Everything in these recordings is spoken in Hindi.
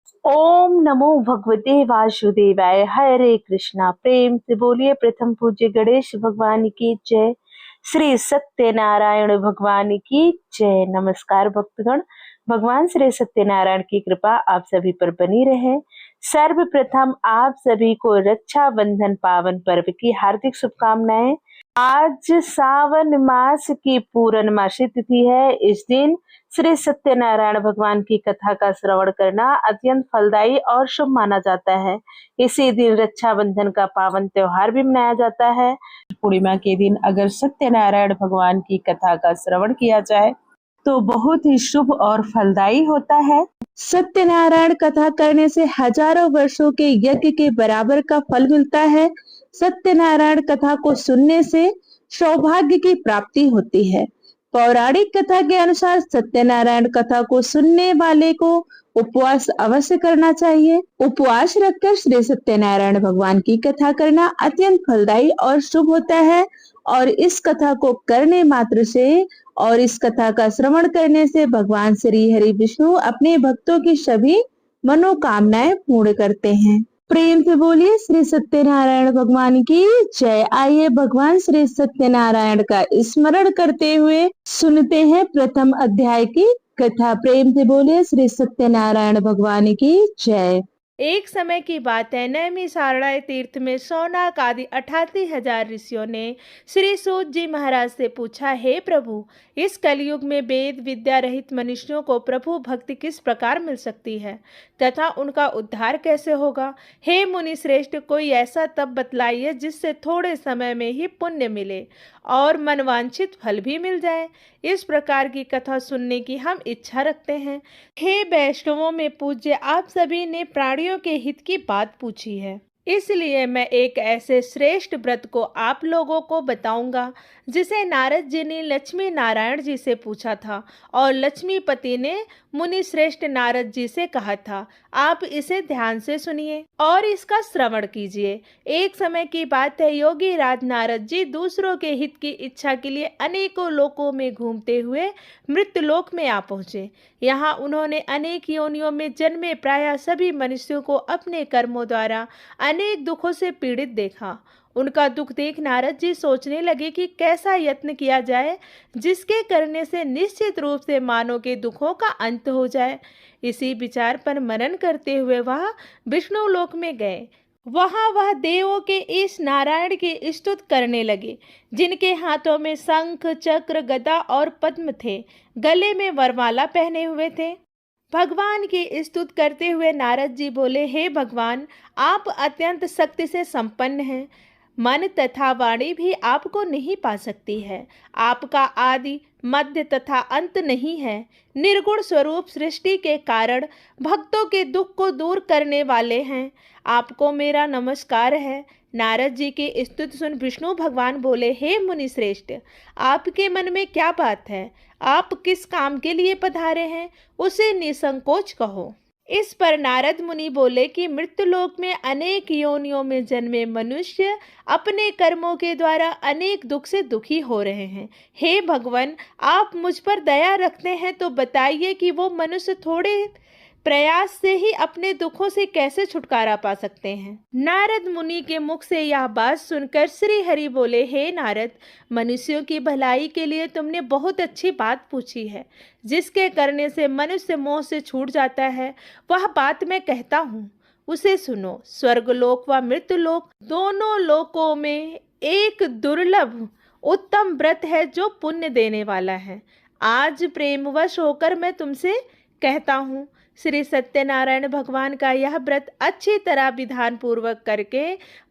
ओम नमो भगवते वासुदेवाय। हरे कृष्णा। प्रेम से बोलिए प्रथम पूज्य गणेश भगवान की जय। श्री सत्यनारायण भगवान की जय। नमस्कार भक्तगण। भगवान श्री सत्यनारायण की कृपा आप सभी पर बनी रहे। सर्वप्रथम आप सभी को रक्षा बंधन पावन पर्व की हार्दिक शुभकामनाएं। आज सावन मास की पूर्णमासी तिथि है। इस दिन श्री सत्यनारायण भगवान की कथा का श्रवण करना अत्यंत फलदायी और शुभ माना जाता है। इसी दिन रक्षाबंधन का पावन त्योहार भी मनाया जाता है। पूर्णिमा के दिन अगर सत्यनारायण भगवान की कथा का श्रवण किया जाए तो बहुत ही शुभ और फलदायी होता है। सत्यनारायण कथा करने से हजारों वर्षों के यज्ञ के बराबर का फल मिलता है। सत्यनारायण कथा को सुनने से सौभाग्य की प्राप्ति होती है। पौराणिक कथा के अनुसार सत्यनारायण कथा को सुनने वाले को उपवास अवश्य करना चाहिए। उपवास रखकर श्री सत्यनारायण भगवान की कथा करना अत्यंत फलदायी और शुभ होता है। और इस कथा को करने मात्र से और इस कथा का श्रवण करने से भगवान श्री हरि विष्णु अपने भक्तों की सभी मनोकामनाएं पूर्ण करते हैं। प्रेम से बोलिए श्री सत्यनारायण भगवान की जय। आइए भगवान श्री सत्यनारायण का स्मरण करते हुए सुनते हैं प्रथम अध्याय की कथा। प्रेम से बोलिए श्री सत्यनारायण भगवान की जय। एक समय की बात है, नैमिषारण्य तीर्थ में शौनक आदि 88,000 ऋषियों ने श्री सूत जी महाराज से पूछा, हे प्रभु, इस कलयुग में वेद विद्या रहित मनुष्यों को प्रभु भक्ति किस प्रकार मिल सकती है तथा उनका उद्धार कैसे होगा। हे मुनि श्रेष्ठ, कोई ऐसा तप बतलाइए जिससे थोड़े समय में ही पुण्य मिले और मनवांछित फल भी मिल जाए। इस प्रकार की कथा सुनने की हम इच्छा रखते हैं। हे वैष्णवों में पूज्य, आप सभी ने प्राणियों के हित की बात पूछी है, इसलिए मैं एक ऐसे श्रेष्ठ व्रत को आप लोगों को बताऊंगा जिसे नारद जी ने लक्ष्मी नारायण जी से पूछा था और लक्ष्मीपति ने मुनि श्रेष्ठ नारद जी से कहा था। आप इसे ध्यान से सुनिए और इसका श्रवण कीजिए। एक समय की बात है, योगी राज नारद जी दूसरों के हित की इच्छा के लिए अनेकों लोकों में घूमते हुए मृत्युलोक में आ पहुंचे। यहाँ उन्होंने अनेक योनियों में जन्मे प्रायः सभी मनुष्यों को अपने कर्मों द्वारा अनेक दुखों से पीड़ित देखा। उनका दुख देख नारद जी सोचने लगे कि कैसा यत्न किया जाए जिसके करने से निश्चित रूप से मानव के दुखों का अंत हो जाए। इसी विचार पर मनन करते हुए वह विष्णु लोक में गए। वहां वह देवों के इस नारायण की स्तुति करने लगे, जिनके हाथों में शंख चक्र गदा और पद्म थे, गले में वरमाला पहने हुए थे। भगवान की स्तुति करते हुए नारद जी बोले, हे भगवान, आप अत्यंत शक्ति से संपन्न हैं। मन तथा वाणी भी आपको नहीं पा सकती है। आपका आदि मध्य तथा अंत नहीं है। निर्गुण स्वरूप सृष्टि के कारण भक्तों के दुख को दूर करने वाले हैं। आपको मेरा नमस्कार है। नारद जी की स्तुति सुन विष्णु भगवान बोले, हे मुनि श्रेष्ठ, आपके मन में क्या बात है? आप किस काम के लिए पधारे हैं, उसे निसंकोच कहो। इस पर नारद मुनि बोले कि मृत्युलोक में अनेक योनियों में जन्मे मनुष्य अपने कर्मों के द्वारा अनेक दुख से दुखी हो रहे हैं। हे भगवान, आप मुझ पर दया रखते हैं तो बताइए कि वो मनुष्य थोड़े प्रयास से ही अपने दुखों से कैसे छुटकारा पा सकते हैं। नारद मुनि के मुख से यह बात सुनकर श्री हरि बोले, हे नारद, मनुष्यों की भलाई के लिए तुमने बहुत अच्छी बात पूछी है। जिसके करने से मनुष्य मोह से छूट जाता है, वह बात मैं कहता हूँ, उसे सुनो। स्वर्गलोक व मृत्युलोक दोनों लोकों में एक दुर्लभ उत्तम व्रत है जो पुण्य देने वाला है। आज प्रेमवश होकर मैं तुमसे कहता हूँ, श्री सत्यनारायण भगवान का यह व्रत अच्छी तरह विधान पूर्वक करके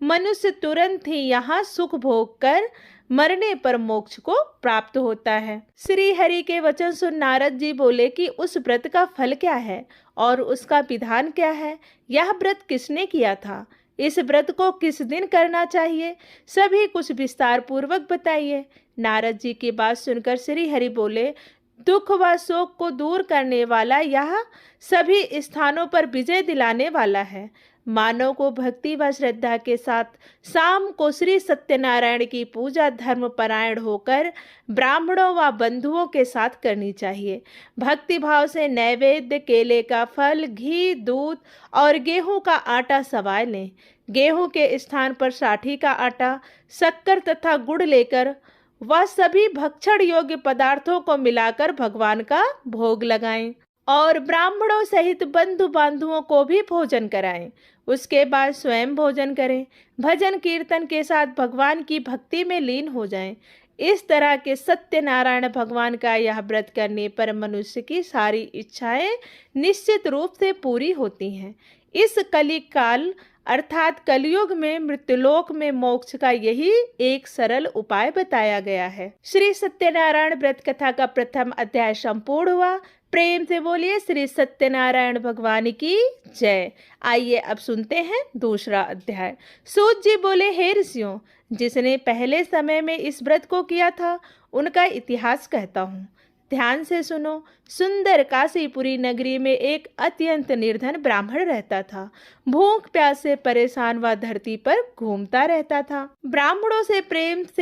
मनुष्य तुरंत ही यहाँ सुख भोग कर मरने पर मोक्ष को प्राप्त होता है। श्री हरि के वचन सुन नारद जी बोले कि उस व्रत का फल क्या है और उसका विधान क्या है? यह व्रत किसने किया था? इस व्रत को किस दिन करना चाहिए? सभी कुछ विस्तार पूर्वक बताइए। नारद जी की बात सुनकर श्री हरि बोले, दुख व शोक को दूर करने वाला, यह सभी स्थानों पर विजय दिलाने वाला है। मानव को भक्ति व श्रद्धा के साथ शाम को श्री सत्यनारायण की पूजा धर्म परायण होकर ब्राह्मणों व बंधुओं के साथ करनी चाहिए। भक्ति भाव से नैवेद्य, केले का फल, घी, दूध और गेहूं का आटा सवार लें। गेहूं के स्थान पर साठी का आटा, शक्कर तथा गुड़ लेकर वह सभी भक्षण योग्य पदार्थों को मिलाकर भगवान का भोग लगाएं और ब्राह्मणों सहित बंधु बांधुओं को भी भोजन कराएं। उसके बाद स्वयं भोजन करें। भजन कीर्तन के साथ भगवान की भक्ति में लीन हो जाएं। इस तरह के सत्यनारायण भगवान का यह व्रत करने पर मनुष्य की सारी इच्छाएं निश्चित रूप से पूरी होती हैं। इस कलिक काल अर्थात कलयुग में मृत्युलोक में मोक्ष का यही एक सरल उपाय बताया गया है। श्री सत्यनारायण व्रत कथा का प्रथम अध्याय संपूर्ण हुआ। प्रेम से बोलिए श्री सत्यनारायण भगवान की जय। आइए अब सुनते हैं दूसरा अध्याय। सूत जी बोले, हे ऋषियों, जिसने पहले समय में इस व्रत को किया था उनका इतिहास कहता हूँ। ध्यान से सुनो। सुंदर काशीपुरी नगरी में एक अत्यंत निर्धन ब्राह्मण रहता था। भूख प्यास से परेशान वह धरती पर घूमता रहता था। ब्राह्मणों से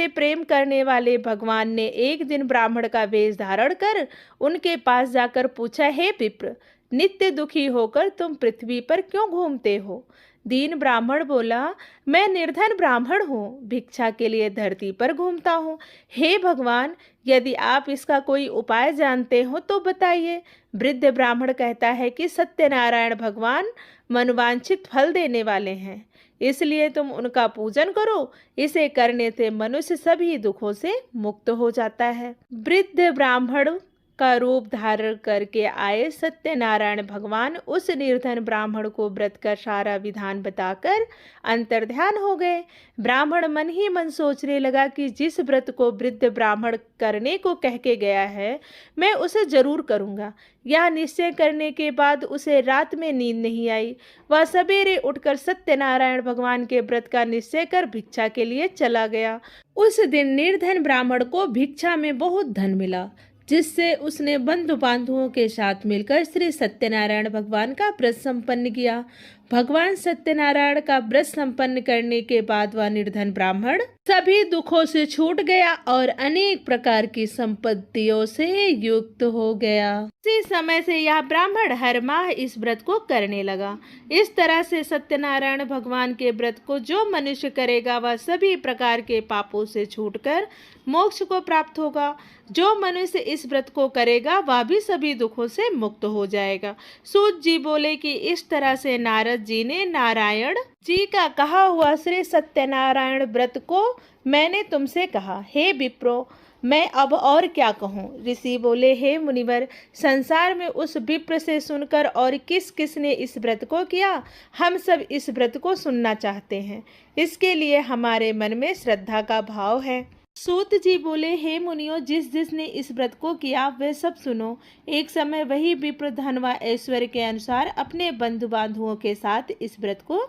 प्रेम करने वाले भगवान ने एक दिन ब्राह्मण का वेश धारण कर उनके पास जाकर पूछा, हे विप्र, नित्य दुखी होकर तुम पृथ्वी पर क्यों घूमते हो? दीन ब्राह्मण बोला, मैं निर्धन ब्राह्मण हूँ, भिक्षा के लिए धरती पर घूमता हूँ। हे भगवान, यदि आप इसका कोई उपाय जानते हो तो बताइए। वृद्ध ब्राह्मण कहता है कि सत्यनारायण भगवान मनवांछित फल देने वाले हैं, इसलिए तुम उनका पूजन करो। इसे करने से मनुष्य सभी दुखों से मुक्त हो जाता है। वृद्ध ब्राह्मण का रूप धारण करके आए सत्यनारायण भगवान उस निर्धन ब्राह्मण को व्रत का सारा विधान बताकर अंतर्ध्यान हो गए। ब्राह्मण मन ही मन सोचने लगा कि जिस व्रत को वृद्ध ब्राह्मण करने को कह के गया है, मैं उसे जरूर करूँगा। यह निश्चय करने के बाद उसे रात में नींद नहीं आई। वह सवेरे उठकर सत्यनारायण भगवान के व्रत का निश्चय कर भिक्षा के लिए चला गया। उस दिन निर्धन ब्राह्मण को भिक्षा में बहुत धन मिला, जिससे उसने बंधु बांधुओं के साथ मिलकर श्री सत्यनारायण भगवान का व्रत संपन्न किया। भगवान सत्यनारायण का व्रत संपन्न करने के बाद वह निर्धन ब्राह्मण सभी दुखों से छूट गया और अनेक प्रकार की संपत्तियों से युक्त हो गया। इसी समय से यह ब्राह्मण हर माह इस व्रत को करने लगा। इस तरह से सत्यनारायण भगवान के व्रत को जो मनुष्य करेगा वह सभी प्रकार के पापों से छूटकर मोक्ष को प्राप्त होगा। जो मनुष्य इस व्रत को करेगा वह भी सभी दुखों से मुक्त हो जाएगा। सूत जी बोले कि इस तरह से नारद जी ने नारायण जी का कहा हुआ श्री सत्यनारायण व्रत को मैंने तुमसे कहा। हे विप्रो, मैं अब और क्या कहूँ? ऋषि बोले, हे मुनिवर, संसार में उस विप्र से सुनकर और किस किस ने इस व्रत को किया, हम सब इस व्रत को सुनना चाहते हैं। इसके लिए हमारे मन में श्रद्धा का भाव है। सूत जी बोले, हे मुनियों, जिस जिसने इस व्रत को किया वे सब सुनो। एक समय वही विप्र धन व ऐश्वर्य के अनुसार अपने बंधु बांधुओं के साथ इस व्रत को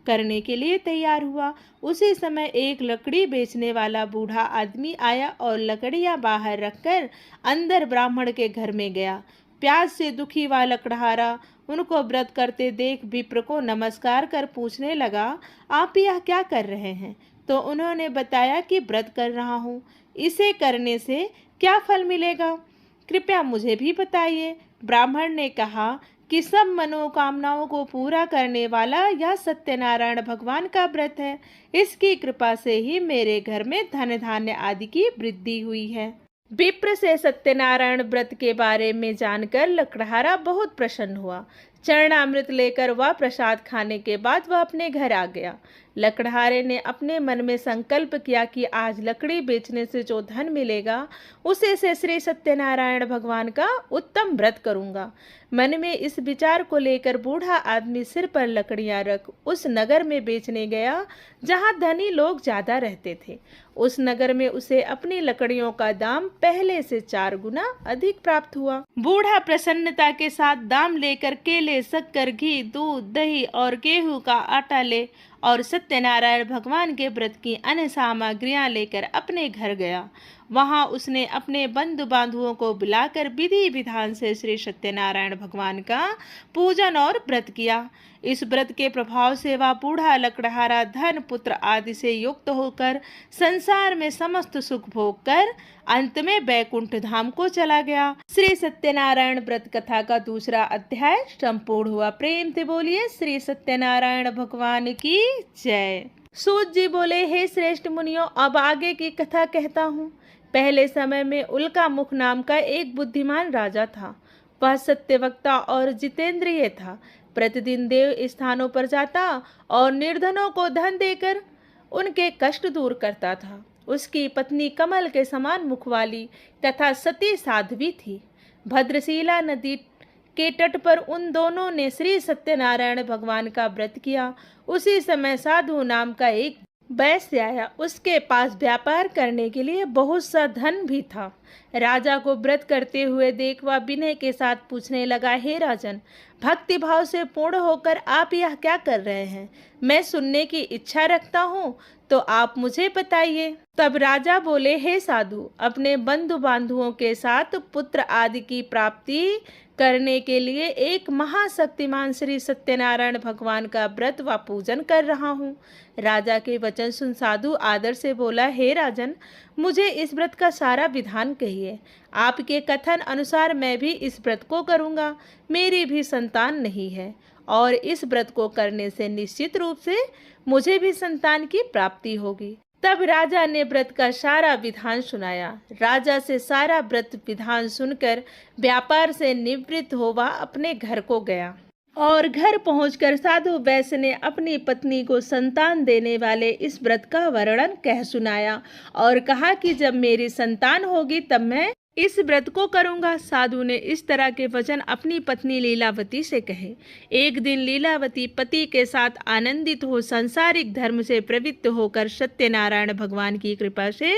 करने के लिए तैयार हुआ। उसी समय एक लकड़ी बेचने वाला बूढ़ा आदमी आया और लकड़ियां बाहर रखकर अंदर ब्राह्मण के घर में गया। प्यास से दुखी हुआ लकड़हारा उनको व्रत करते देख विप्र को नमस्कार कर पूछने लगा, आप यह क्या कर रहे हैं? तो उन्होंने बताया कि व्रत कर रहा हूँ। इसे करने से क्या फल मिलेगा, कृपया मुझे भी बताइए। ब्राह्मण ने कहा कि सब मनोकामनाओं को पूरा करने वाला यह सत्यनारायण भगवान का व्रत है। इसकी कृपा से ही मेरे घर में धन धान्य आदि की वृद्धि हुई है। विप्र से सत्यनारायण व्रत के बारे में जानकर लकड़हारा बहुत प्रसन्न हुआ। चरणामृत लेकर वह प्रसाद खाने के बाद वह अपने घर आ गया। लकड़हारे ने अपने मन में संकल्प किया कि आज लकड़ी बेचने से जो धन मिलेगा उसे से श्री सत्यनारायण भगवान का उत्तम व्रत करूंगा। मन में इस विचार को लेकर बूढ़ा आदमी सिर पर लकड़ियां रख उस नगर में बेचने गया जहां धनी लोग ज्यादा रहते थे। उस नगर में उसे अपनी लकड़ियों का दाम पहले से 4 गुना अधिक प्राप्त हुआ। बूढ़ा प्रसन्नता के साथ दाम लेकर केले, शक्कर, घी, दूध, दही और गेहूं का आटा ले और सत्यनारायण भगवान के व्रत की अन्य सामग्रियां लेकर अपने घर गया वहां उसने अपने बंधु बांधुओं को बुलाकर विधि विधान से श्री सत्यनारायण भगवान का पूजन और व्रत किया। इस व्रत के प्रभाव से वह बूढ़ा लकड़हारा धन पुत्र आदि से युक्त होकर संसार में समस्त सुख भोग कर अंत में बैकुंठ धाम को चला गया। श्री सत्यनारायण व्रत कथा का दूसरा अध्याय संपूर्ण हुआ। प्रेम से बोलिए श्री सत्यनारायण भगवान की जय। सूत जी बोले, हे श्रेष्ठ मुनियों, अब आगे की कथा कहता हूँ। पहले समय में उल्का मुख नाम का एक बुद्धिमान राजा था। वह सत्यवक्ता और जितेंद्रिय था। प्रतिदिन देव स्थानों पर जाता और निर्धनों को धन देकर उनके कष्ट दूर करता था। उसकी पत्नी कमल के समान मुख वाली तथा सती साध्वी थी। भद्रशिला नदी के तट पर उन दोनों ने श्री सत्यनारायण भगवान का व्रत किया। उसी समय साधु नाम का एक वैश्य आया। उसके पास व्यापार करने के लिए बहुत सा धन भी था। राजा को व्रत करते हुए देख वह विनय के साथ पूछने लगा, हे राजन, भक्ति भाव से पूर्ण होकर आप यह क्या कर रहे हैं? मैं सुनने की इच्छा रखता हूँ, तो आप मुझे बताइए। तब राजा बोले, हे साधु, अपने बंधु बांधुओं के साथ पुत्र आदि की प्राप्ति करने के लिए एक महाशक्तिमान श्री सत्यनारायण भगवान का व्रत व पूजन कर रहा हूँ। राजा के वचन सुन साधु आदर से बोला, हे राजन, मुझे इस व्रत का सारा विधान कहिए। आपके कथन अनुसार मैं भी इस व्रत को करूँगा। मेरी भी संतान नहीं है और इस व्रत को करने से निश्चित रूप से मुझे भी संतान की प्राप्ति होगी। तब राजा ने व्रत का सारा विधान सुनाया। राजा से सारा व्रत विधान सुनकर व्यापार से निवृत्त हो वह अपने घर को गया और घर पहुंचकर साधु वैश्य ने अपनी पत्नी को संतान देने वाले इस व्रत का वर्णन कह सुनाया और कहा कि जब मेरी संतान होगी तब मैं इस व्रत को करूंगा। साधु ने इस तरह के वचन अपनी पत्नी लीलावती से कहे। एक दिन लीलावती पति के साथ आनंदित हो सांसारिक धर्म से प्रवृत्त होकर सत्यनारायण भगवान की कृपा से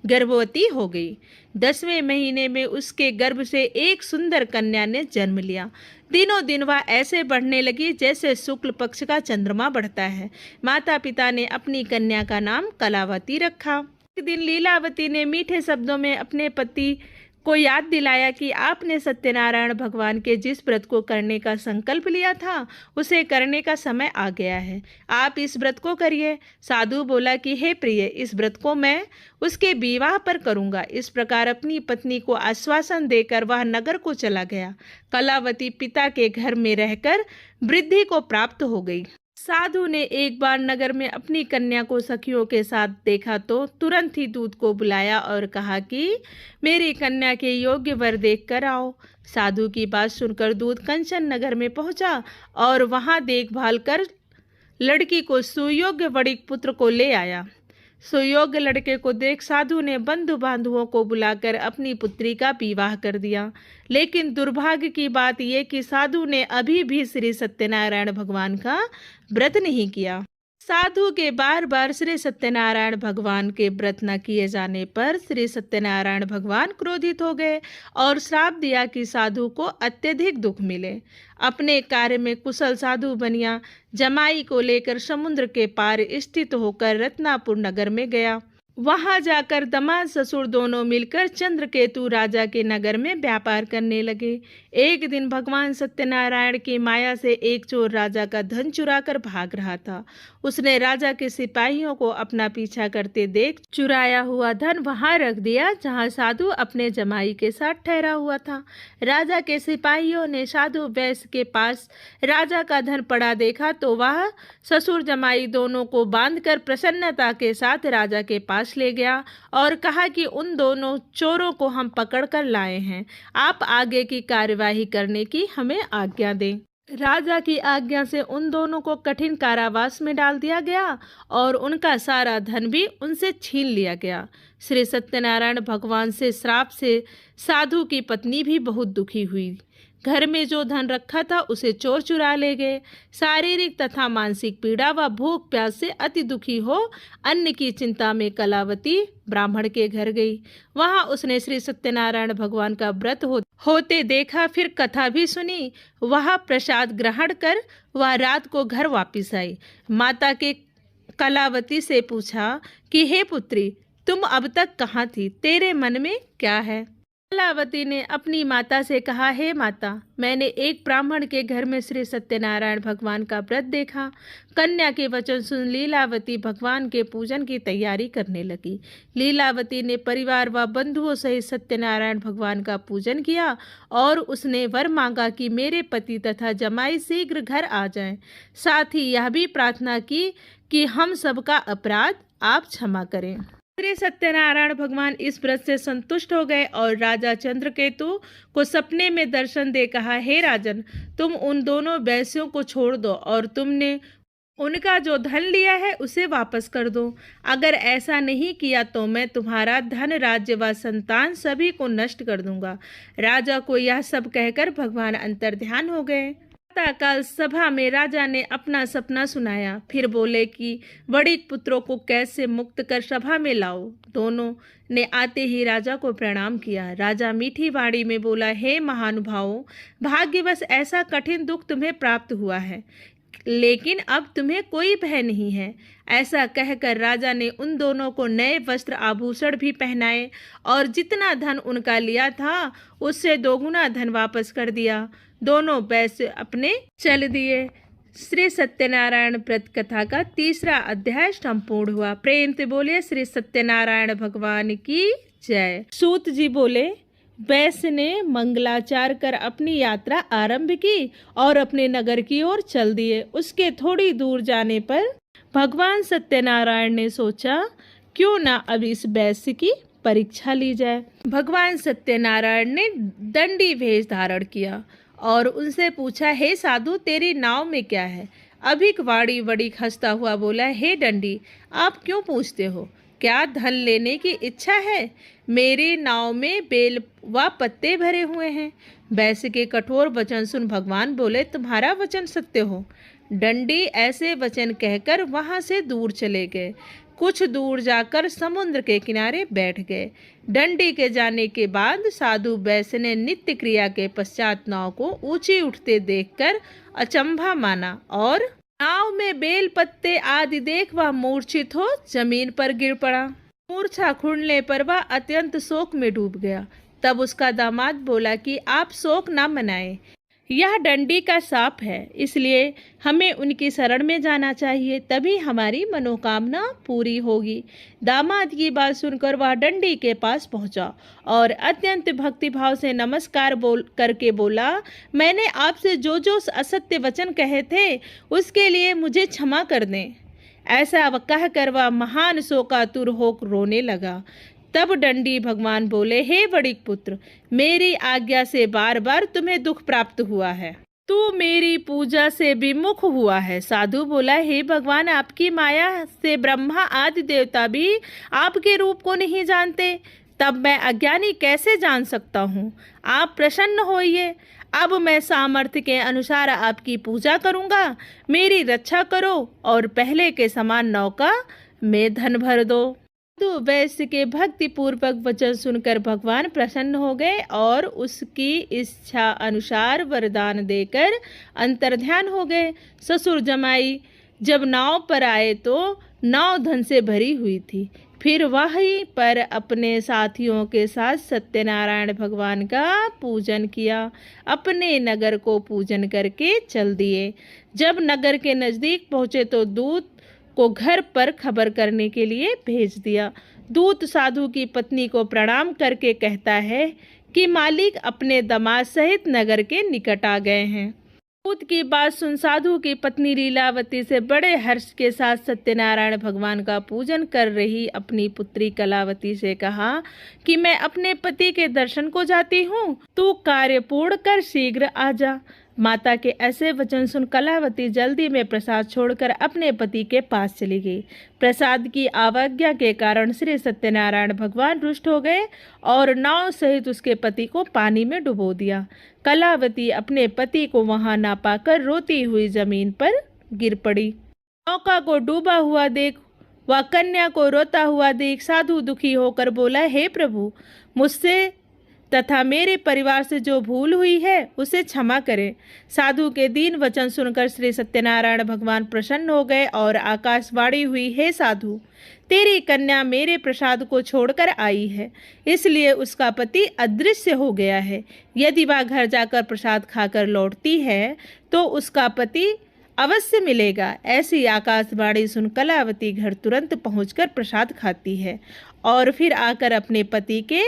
गर्भवती हो गई। 10वें महीने में उसके गर्भ से एक सुंदर कन्या ने जन्म लिया। दिनों दिन वह ऐसे बढ़ने लगी जैसे शुक्ल पक्ष का चंद्रमा बढ़ता है। माता पिता ने अपनी कन्या का नाम कलावती रखा। एक दिन लीलावती ने मीठे शब्दों में अपने पति को याद दिलाया कि आपने सत्यनारायण भगवान के जिस व्रत को करने का संकल्प लिया था उसे करने का समय आ गया है। आप इस व्रत को करिए। साधु बोला कि हे प्रिय, इस व्रत को मैं उसके विवाह पर करूंगा। इस प्रकार अपनी पत्नी को आश्वासन देकर वह नगर को चला गया। कलावती पिता के घर में रहकर वृद्धि को प्राप्त हो गई। साधु ने एक बार नगर में अपनी कन्या को सखियों के साथ देखा तो तुरंत ही दूत को बुलाया और कहा कि मेरी कन्या के योग्य वर देख कर आओ। साधु की बात सुनकर दूत कंचन नगर में पहुंचा और वहां देखभाल कर लड़की को सुयोग्य वणिक पुत्र को ले आया। सुयोग्य लड़के को देख साधु ने बंधु बांधुओं को बुलाकर अपनी पुत्री का विवाह कर दिया। लेकिन दुर्भाग्य की बात यह कि साधु ने अभी भी श्री सत्यनारायण भगवान का व्रत नहीं किया। साधु के बार बार श्री सत्यनारायण भगवान के व्रत न किए जाने पर श्री सत्यनारायण भगवान क्रोधित हो गए और श्राप दिया कि साधु को अत्यधिक दुख मिले। अपने कार्य में कुशल साधु बनिया जमाई को लेकर समुद्र के पार स्थित होकर रत्नापुर नगर में गया। वहां जाकर दामाद ससुर दोनों मिलकर चंद्रकेतु राजा के नगर में व्यापार करने लगे। एक दिन भगवान सत्यनारायण की माया से एक चोर राजा का धन चुराकर भाग रहा था। उसने राजा के सिपाहियों को अपना पीछा करते देख चुराया हुआ धन वहां रख दिया जहां साधु अपने जमाई के साथ ठहरा हुआ था। राजा के सिपाहियों ने साधु वैश्य के पास राजा का धन पड़ा देखा तो वह ससुर जमाई दोनों को बांधकर प्रसन्नता के साथ राजा के पास ले गया और कहा कि उन दोनों चोरों को हम पकड़ कर लाए हैं। आप आगे की कार्यवाही करने की हमें आज्ञा दें। राजा की आज्ञा से उन दोनों को कठिन कारावास में डाल दिया गया और उनका सारा धन भी उनसे छीन लिया गया। श्री सत्यनारायण भगवान से श्राप से साधु की पत्नी भी बहुत दुखी हुई। घर में जो धन रखा था उसे चोर चुरा ले गए। शारीरिक तथा मानसिक पीड़ा व भूख प्यास से अति दुखी हो अन्न की चिंता में कलावती ब्राह्मण के घर गई। वहां उसने श्री सत्यनारायण भगवान का व्रत होते देखा, फिर कथा भी सुनी। वह प्रसाद ग्रहण कर वह रात को घर वापिस आई। माता के कलावती से पूछा कि हे पुत्री, तुम अब तक कहाँ थी? तेरे मन में क्या है? कलावती ने अपनी माता से कहा, हे माता, मैंने एक ब्राह्मण के घर में श्री सत्यनारायण भगवान का व्रत देखा। कन्या के वचन सुन लीलावती भगवान के पूजन की तैयारी करने लगी। लीलावती ने परिवार व बंधुओं सहित सत्यनारायण भगवान का पूजन किया और उसने वर मांगा कि मेरे पति तथा जमाई शीघ्र घर आ जाएं। साथ ही यह भी प्रार्थना की कि हम सबका अपराध आप क्षमा करें। श्री सत्यनारायण भगवान इस व्रत से संतुष्ट हो गए और राजा चंद्रकेतु को सपने में दर्शन दे कहा, हे राजन, तुम उन दोनों वैश्यों को छोड़ दो और तुमने उनका जो धन लिया है उसे वापस कर दो। अगर ऐसा नहीं किया तो मैं तुम्हारा धन, राज्य व संतान सभी को नष्ट कर दूंगा। राजा को यह सब कहकर भगवान अंतर्ध्यान हो गए। प्रातःकाल सभा में राजा ने अपना सपना सुनाया। फिर बोले कि बड़ी पुत्रों को कैद से मुक्त कर सभा में लाओ। दोनों ने आते ही राजा को प्रणाम किया। राजा मीठी वाणी में बोला, हे महानुभावों, भाग्यवश ऐसा कठिन दुख तुम्हें प्राप्त हुआ है, लेकिन अब तुम्हें कोई भय नहीं है। ऐसा कहकर राजा ने उन दोनों को नए वस्त्र आभूषण भी पहनाए और जितना धन उनका लिया था उससे दोगुना धन वापस कर दिया। दोनों वैश्य अपने चल दिए। श्री सत्यनारायण व्रत कथा का 3रा अध्याय संपूर्ण हुआ। प्रेम से बोले श्री सत्यनारायण भगवान की जय। सूत जी बोले, वैश्य ने मंगलाचार कर अपनी यात्रा आरंभ की और अपने नगर की ओर चल दिए। उसके थोड़ी दूर जाने पर भगवान सत्यनारायण ने सोचा, क्यों ना अब इस वैश्य की परीक्षा ली जाए। भगवान सत्यनारायण ने दंडी वेश धारण किया और उनसे पूछा, हे साधु, तेरी नाव में क्या है? अभिक वाड़ी बड़ी हंसता हुआ बोला, हे दंडी, आप क्यों पूछते हो? क्या धन लेने की इच्छा है? मेरी नाव में बेल व पत्ते भरे हुए हैं। वैश्य के कठोर वचन सुन भगवान बोले, तुम्हारा वचन सत्य हो। दंडी ऐसे वचन कहकर वहां से दूर चले गए। कुछ दूर जाकर समुद्र के किनारे बैठ गए। दंडी के जाने के बाद साधु वैश्य ने नित्य क्रिया के पश्चात नाव को ऊंची उठते देखकर अचंभा माना और नाव में बेल पत्ते आदि देख वह मूर्छित हो जमीन पर गिर पड़ा। मूर्छा खुलने पर वह अत्यंत शोक में डूब गया। तब उसका दामाद बोला कि आप शोक न मनाएं, यह दंडी का शाप है, इसलिए हमें उनकी शरण में जाना चाहिए, तभी हमारी मनोकामना पूरी होगी। दामाद की बात सुनकर वह दंडी के पास पहुंचा और अत्यंत भक्तिभाव से नमस्कार करके बोला, मैंने आपसे जो जो असत्य वचन कहे थे उसके लिए मुझे क्षमा कर दें। ऐसा कहकर वह महान शोकातुर हो रोने लगा। तब दंडी भगवान बोले, हे बड़िक पुत्र, मेरी आज्ञा से बार बार तुम्हें दुख प्राप्त हुआ है। तू मेरी पूजा से विमुख हुआ है। साधु बोला, हे भगवान, आपकी माया से ब्रह्मा आदि देवता भी आपके रूप को नहीं जानते, तब मैं अज्ञानी कैसे जान सकता हूँ? आप प्रसन्न होइए। अब मैं सामर्थ्य के अनुसार आपकी पूजा करूँगा। मेरी रक्षा करो और पहले के समान नौका में धन भर दो। तो वैश्य के भक्ति पूर्वक वचन सुनकर भगवान प्रसन्न हो गए और उसकी इच्छा अनुसार वरदान देकर अंतर्ध्यान हो गए। ससुर जमाई जब नाव पर आए तो नाव धन से भरी हुई थी। फिर वहीं पर अपने साथियों के साथ सत्यनारायण भगवान का पूजन किया। अपने नगर को पूजन करके चल दिए। जब नगर के नज़दीक पहुँचे तो दूत को घर पर खबर करने के लिए भेज दिया। दूत साधु की पत्नी को प्रणाम करके कहता है कि मालिक अपने दामाद सहित नगर के निकट आ गए हैं। दूत की बात सुन साधु की पत्नी लीलावती से बड़े हर्ष के साथ सत्यनारायण भगवान का पूजन कर रही अपनी पुत्री कलावती से कहा कि मैं अपने पति के दर्शन को जाती हूँ, तू कार्य पूर्ण कर शीघ्र आ जा। माता के ऐसे वचन सुन कलावती जल्दी में प्रसाद छोड़कर अपने पति के पास चली गई। प्रसाद की अवज्ञा के कारण श्री सत्यनारायण भगवान रुष्ट हो गए और नाव सहित उसके पति को पानी में डुबो दिया। कलावती अपने पति को वहां ना पाकर रोती हुई जमीन पर गिर पड़ी। नौका को डूबा हुआ देख वह कन्या को रोता हुआ देख साधु दुखी होकर बोला, हे प्रभु, मुझसे तथा मेरे परिवार से जो भूल हुई है उसे क्षमा करें। साधु के दीन वचन सुनकर श्री सत्यनारायण भगवान प्रसन्न हो गए और आकाशवाणी हुई, हे साधु, तेरी कन्या मेरे प्रसाद को छोड़कर आई है, इसलिए उसका पति अदृश्य हो गया है। यदि वह घर जाकर प्रसाद खाकर लौटती है तो उसका पति अवश्य मिलेगा। ऐसी आकाशवाणी सुन कलावती घर तुरंत पहुंचकर प्रसाद खाती है और फिर आकर अपने पति के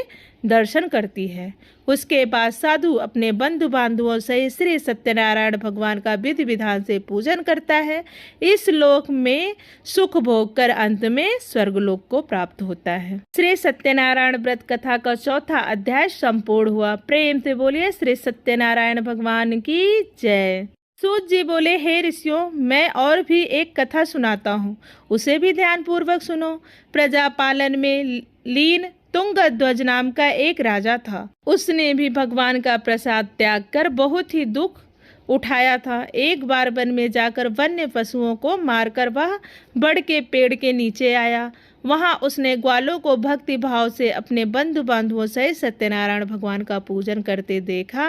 दर्शन करती है। उसके बाद साधु अपने बंधु बांधवों से श्री सत्यनारायण भगवान का विधि विधान से पूजन करता है। इस लोक में सुख भोग कर अंत में स्वर्गलोक को प्राप्त होता है। श्री सत्यनारायण व्रत कथा का चौथा अध्याय संपूर्ण हुआ। प्रेम से बोलिए श्री सत्यनारायण भगवान की जय। सूत जी बोले, हे ऋषियों, मैं और भी एक कथा सुनाता हूँ, उसे भी ध्यान पूर्वक सुनो। प्रजा पालन में लीन तुंगध्वज नाम का एक राजा था। उसने भी भगवान का प्रसाद त्याग कर बहुत ही दुख उठाया था। एक बार वन में जाकर वन्य पशुओं को मारकर वह बड़ के पेड़ के नीचे आया। वहां उसने ग्वालों को भक्ति भाव से अपने बंधु बांधवों सहित सत्यनारायण भगवान का पूजन करते देखा।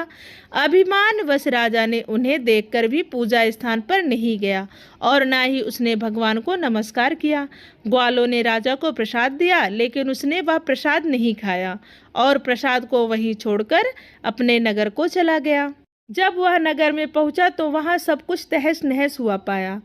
अभिमानवश राजा ने उन्हें देखकर भी पूजा स्थान पर नहीं गया और ना ही उसने भगवान को नमस्कार किया। ग्वालों ने राजा को प्रसाद दिया, लेकिन उसने वह प्रसाद नहीं खाया और प्रसाद को वहीं छोड़कर अपने नगर को चला गया। जब वह नगर में पहुंचा तो वहां सब कुछ तहस नहस हुआ पाया,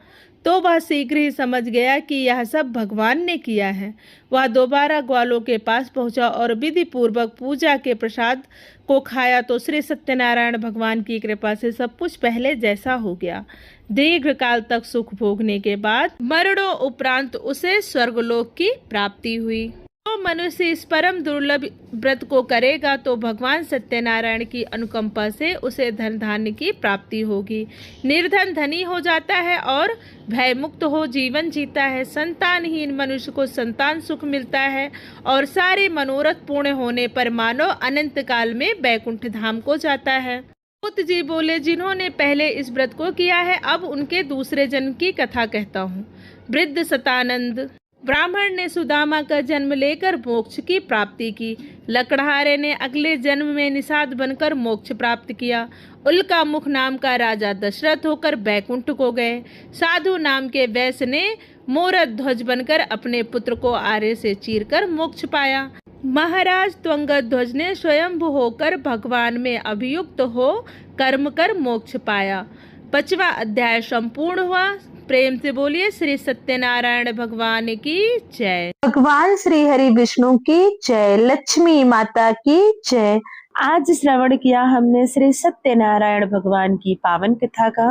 तो वह शीघ्र ही समझ गया कि यह सब भगवान ने किया है। वह दोबारा ग्वालों के पास पहुंचा और विधि पूर्वक पूजा के प्रसाद को खाया तो श्री सत्यनारायण भगवान की कृपा से सब कुछ पहले जैसा हो गया। दीर्घ काल तक सुख भोगने के बाद मरणों उपरांत उसे स्वर्गलोक की प्राप्ति हुई। तो मनुष्य इस परम दुर्लभ व्रत को करेगा तो भगवान सत्यनारायण की अनुकंपा से उसे धन धान्य की प्राप्ति होगी। निर्धन धनी हो जाता है और भय मुक्त हो जीवन जीता है। संतानहीन मनुष्य को संतान सुख मिलता है और सारे मनोरथ पूर्ण होने पर मानव अनंत काल में बैकुंठ धाम को जाता है। सूत जी बोले, जिन्होंने पहले इस व्रत को किया है, अब उनके दूसरे जन्म की कथा कहता हूँ। वृद्ध सतानंद ब्राह्मण ने सुदामा का जन्म लेकर मोक्ष की प्राप्ति की। लकड़हारे ने अगले जन्म में निषाद बनकर मोक्ष प्राप्त किया। उल्का मुख नाम का राजा दशरथ होकर बैकुंठ को गए। साधु नाम के वैश्य ने मोरत ध्वज बनकर अपने पुत्र को आरे से चीरकर मोक्ष पाया। महाराज त्वंगध्वज ने स्वयंभू होकर भगवान में अभियुक्त हो कर्म कर मोक्ष पाया। 5वां अध्याय संपूर्ण हुआ। प्रेम से बोलिए श्री सत्यनारायण भगवान की जय। भगवान श्री हरि विष्णु की जय। लक्ष्मी माता की जय। आज श्रवण किया हमने श्री सत्यनारायण भगवान की पावन कथा का।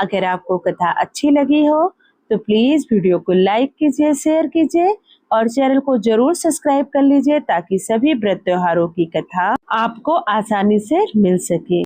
अगर आपको कथा अच्छी लगी हो तो प्लीज वीडियो को लाइक कीजिए, शेयर कीजिए और चैनल को जरूर सब्सक्राइब कर लीजिए ताकि सभी व्रत त्योहारों की कथा आपको आसानी से मिल सके।